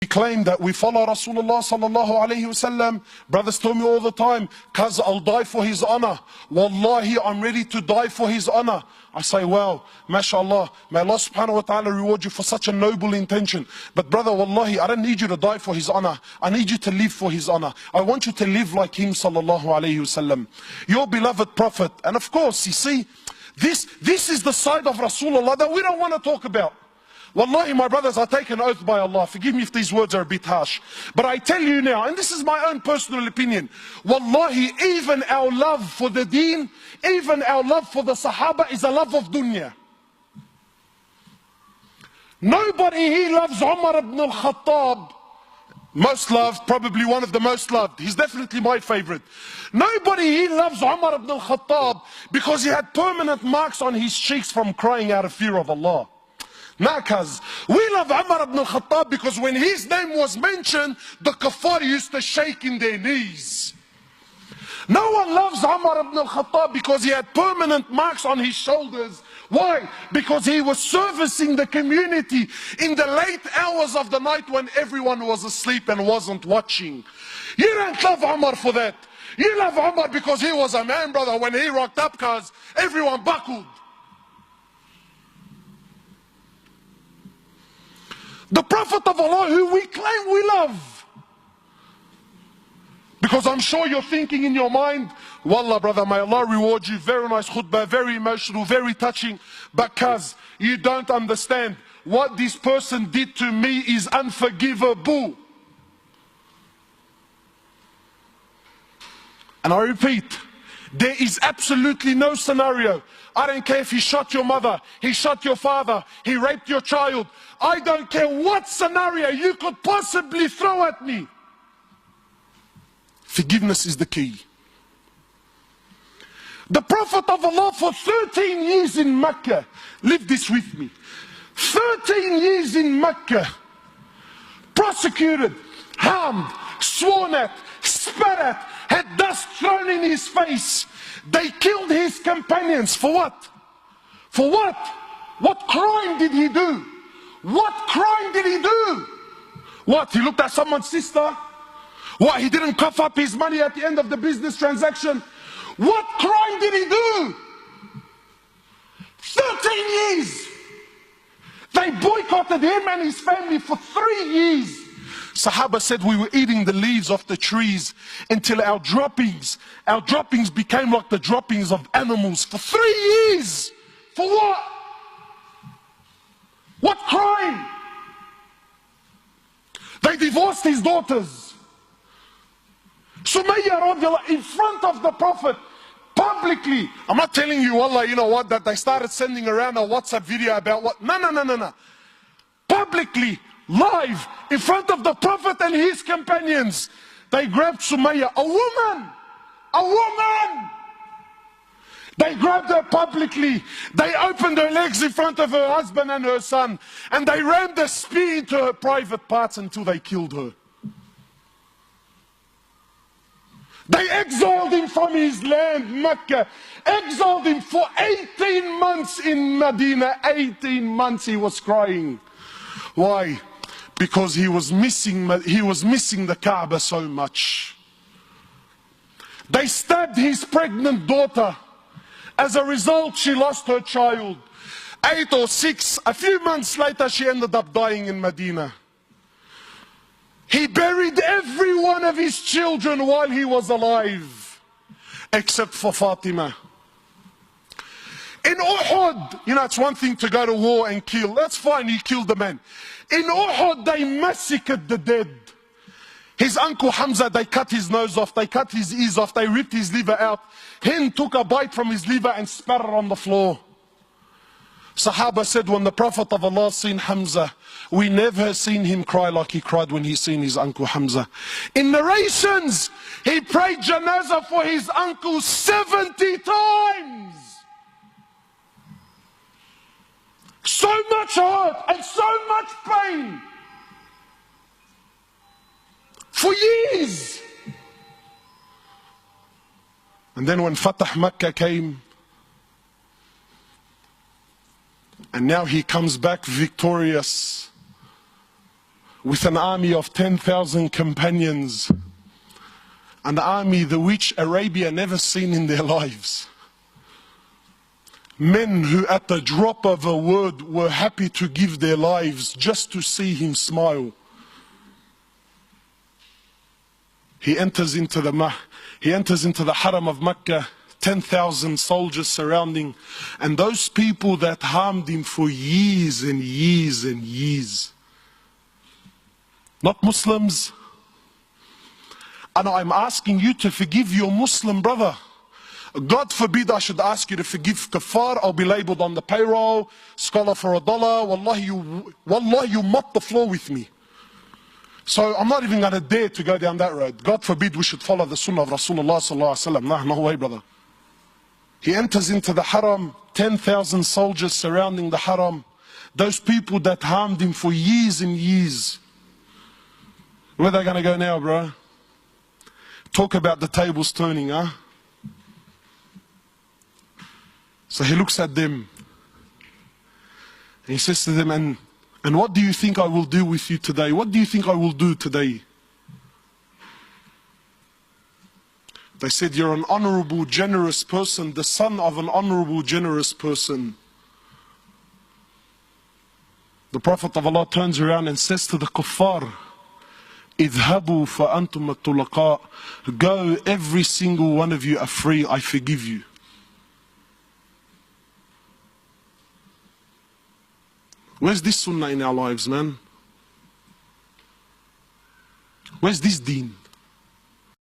We claim that we follow Rasulullah sallallahu alayhi wasallam. Brothers tell me all the time, cuz I'll die for his honor. Wallahi, I'm ready to die for his honor. I say, well, mashallah, may Allah subhanahu wa ta'ala reward you for such a noble intention. But brother, wallahi, I don't need you to die for his honor. I need you to live for his honor. I want you to live like him sallallahu alayhi wasallam. Your beloved prophet. And of course, you see, this is the side of Rasulullah that we don't want to talk about. Wallahi, my brothers, I take an oath by Allah. Forgive me if these words are a bit harsh. But I tell you now, and this is my own personal opinion, wallahi, even our love for the deen, even our love for the Sahaba is a love of dunya. Nobody here loves Umar ibn al-Khattab. Most loved, probably one of the most loved. He's definitely my favorite. Nobody here loves Umar ibn al-Khattab because he had permanent marks on his cheeks from crying out of fear of Allah. Nah, cuz we love Umar ibn al-Khattab because when his name was mentioned, the kuffar used to shake in their knees. No one loves Umar ibn al-Khattab because he had permanent marks on his shoulders. Why? Because he was servicing the community in the late hours of the night when everyone was asleep and wasn't watching. You don't love Umar for that. You love Umar because he was a man, brother. When he rocked up, cuz everyone buckled. The Prophet of Allah who we claim we love. Because I'm sure you're thinking in your mind, wallah brother, may Allah reward you, very nice khutbah, very emotional, very touching. But cuz you don't understand, what this person did to me is unforgivable. And I repeat, there is absolutely no scenario. I don't care if he shot your mother, he shot your father, he raped your child. I don't care what scenario you could possibly throw at me. Forgiveness is the key. The Prophet of Allah for 13 years in Mecca, live this with me. 13 years in Mecca, prosecuted, harmed, sworn at, spat at, had dust thrown in his face. They killed his companions. For what? For what? What crime did he do? What crime did he do? What? He looked at someone's sister? What? He didn't cough up his money at the end of the business transaction? What crime did he do? 13 years. They boycotted him and his family for 3 years. Sahaba said we were eating the leaves off the trees until our droppings became like the droppings of animals for 3 years. For what? What crime? They divorced his daughters. Sumayya radiallahu in front of the Prophet, publicly. I'm not telling you, Allah, you know what, that they started sending around a WhatsApp video about what. No. Publicly, live, in front of the Prophet and his companions, they grabbed Sumayya, a woman. They grabbed her publicly. They opened her legs in front of her husband and her son, and they rammed a spear into her private parts until they killed her. They exiled him from his land, Mecca. Exiled him for 18 months in Medina. 18 months he was crying. Why? Because he was missing the Kaaba so much. They stabbed his pregnant daughter. As a result, she lost her child. 8 or 6, a few months later, she ended up dying in Medina. He buried every one of his children while he was alive, except for Fatima. In Uhud, you know, it's one thing to go to war and kill. That's fine, he killed the man. In Uhud, they massacred the dead. His uncle Hamza, they cut his nose off, they cut his ears off, they ripped his liver out. Hind took a bite from his liver and spat it on the floor. Sahaba said when the Prophet of Allah seen Hamza, we never seen him cry like he cried when he seen his uncle Hamza. In narrations, he prayed janazah for his uncle 70 times. So much hurt and so much pain. For years. And then when Fatah Makkah came, and now he comes back victorious. with an army of 10,000 companions, an army the which Arabia never seen in their lives. Men who at the drop of a word were happy to give their lives just to see him smile. He enters into the haram of Mecca, 10,000 soldiers surrounding, and those people that harmed him for years and years and years. Not Muslims. And I'm asking you to forgive your Muslim brother. God forbid I should ask you to forgive kafar. I'll be labeled on the payroll, scholar for $1. Wallahi, you mop the floor with me. So I'm not even going to dare to go down that road. God forbid we should follow the sunnah of Rasulullah sallallahu alaihi wasallam. No way, brother. He enters into the haram, 10,000 soldiers surrounding the haram. Those people that harmed him for years and years. Where are they going to go now, bro? Talk about the tables turning, huh? So he looks at them and he says to them, and what do you think I will do with you today? What do you think I will do today? They said, you're an honorable, generous person, the son of an honorable, generous person. The Prophet of Allah turns around and says to the kuffar, اذهبوا فأنتم الطلقاء. Go, every single one of you are free, I forgive you. Where's this sunnah in our lives, man? Where's this deen?